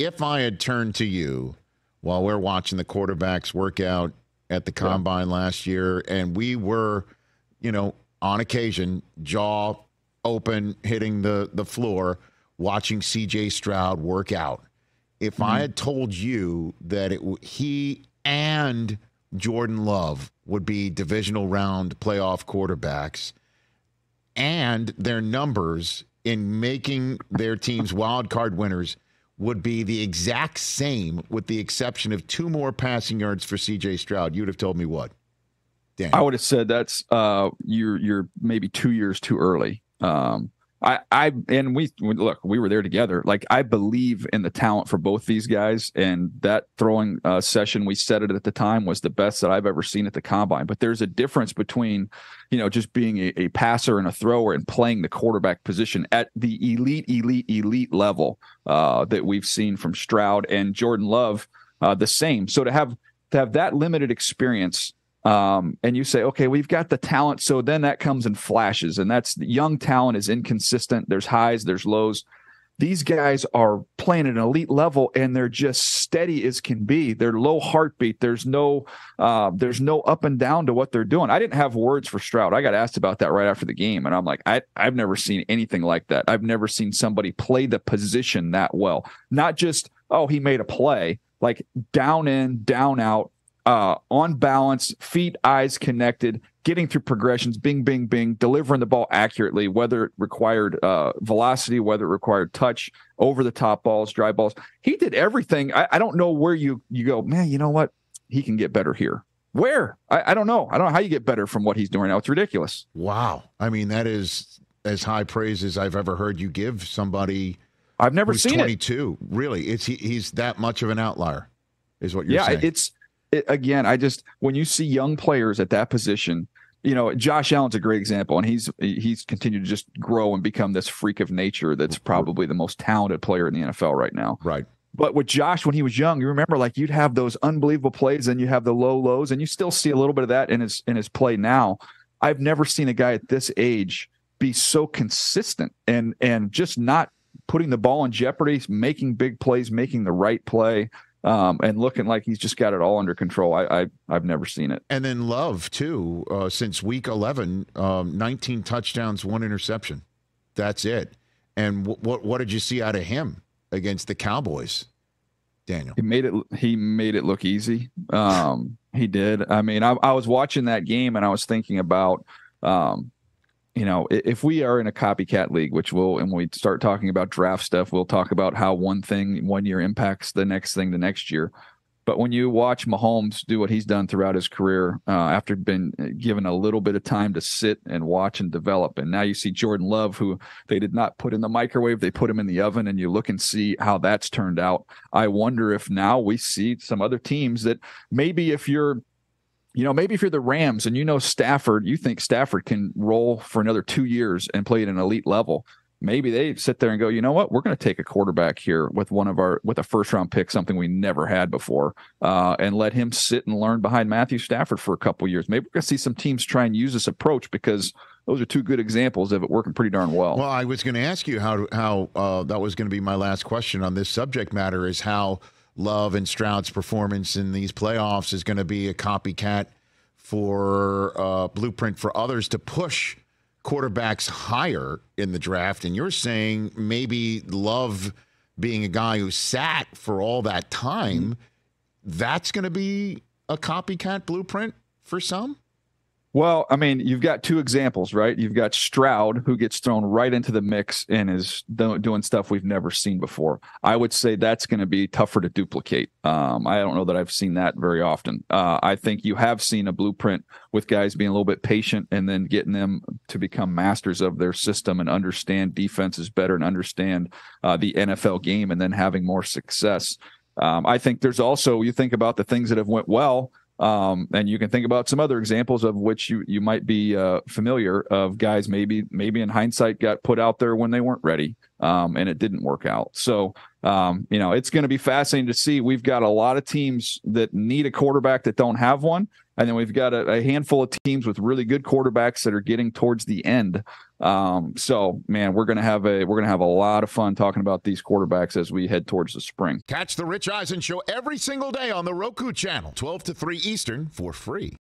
if I had turned to you while we're watching the quarterbacks work out at the combine last year, and we were, on occasion, jaw open, hitting the floor, watching C.J. Stroud work out. If I had told you that he and Jordan Love would be divisional round playoff quarterbacks, and their numbers in making their teams wild card winners would be the exact same with the exception of 2 more passing yards for C.J. Stroud, you would have told me what? Daniel. I would have said that's you're maybe 2 years too early. We were there together. Like, I believe in the talent for both these guys, and that throwing session, we said it at the time, was the best that I've ever seen at the combine. But there's a difference between, just being a passer and a thrower and playing the quarterback position at the elite level that we've seen from Stroud and Jordan Love, the same. So to have that limited experience, and you say, okay, we've got the talent. So then that comes in flashes, and that's young talent is inconsistent. There's highs, there's lows. These guys are playing at an elite level, and they're just steady as can be. They're low heartbeat. There's no up and down to what they're doing. I didn't have words for Stroud. I got asked about that right after the game, and I'm like, I've never seen anything like that. I've never seen somebody play the position that well. Not just, oh, he made a play, like down in, down out, on balance, feet, eyes connected, getting through progressions, bing, bing, bing, delivering the ball accurately, whether it required velocity, whether it required touch, over-the-top balls, dry balls. He did everything. I don't know where you go, man, you know what? He can get better here. Where? I don't know. I don't know how you get better from what he's doing now. It's ridiculous. Wow. I mean, that is as high praise as I've ever heard you give somebody. I've never who's seen 22. It. Really, he's that much of an outlier, is what you're saying. Again, when you see young players at that position, Josh Allen's a great example, and he's continued to just grow and become this freak of nature that's probably the most talented player in the NFL right now. Right. But with Josh, when he was young, you remember, like, you'd have those unbelievable plays and you have the low lows, and you still see a little bit of that in his play now. I've never seen a guy at this age be so consistent and just not putting the ball in jeopardy, making big plays, making the right play. And looking like he's just got it all under control. I've never seen it. And then Love, too, since week 11, 19 touchdowns, 1 interception. That's it. And what did you see out of him against the Cowboys, Daniel? He made it look easy. He did. I mean, I was watching that game, and I was thinking about if we are in a copycat league, and when we start talking about draft stuff, we'll talk about how one thing one year impacts the next thing the next year. But when you watch Mahomes do what he's done throughout his career, after been given a little bit of time to sit and watch and develop, and now you see Jordan Love, who they did not put in the microwave, they put him in the oven, and you look and see how that's turned out. I wonder if now we see some other teams that maybe if you're the Rams and Stafford, you think Stafford can roll for another 2 years and play at an elite level. Maybe they sit there and go, you know what, we're going to take a quarterback here with a first round pick, something we never had before, and let him sit and learn behind Matthew Stafford for a couple of years. Maybe we're going to see some teams try and use this approach, because those are 2 good examples of it working pretty darn well. Well, I was going to ask you how that was going to be my last question on this subject matter, is how Love and Stroud's performance in these playoffs is going to be a copycat for blueprint for others to push quarterbacks higher in the draft. And you're saying maybe Love, being a guy who sat for all that time, that's going to be a copycat blueprint for some? Well, I mean, you've got 2 examples, right? You've got Stroud, who gets thrown right into the mix and is doing stuff we've never seen before. I would say that's going to be tougher to duplicate. I don't know that I've seen that very often. I think you have seen a blueprint with guys being a little bit patient and then getting them to become masters of their system and understand defenses better and understand the NFL game, and then having more success. I think there's also, you think about the things that have went well, and you can think about some other examples of which you might be familiar of, guys maybe in hindsight got put out there when they weren't ready, and it didn't work out. So, it's going to be fascinating to see. We've got a lot of teams that need a quarterback that don't have one. And then we've got a handful of teams with really good quarterbacks that are getting towards the end So man, we're gonna have a lot of fun talking about these quarterbacks as we head towards the spring. Catch the Rich Eisen Show every single day on the Roku channel, 12 to 3 Eastern, for free.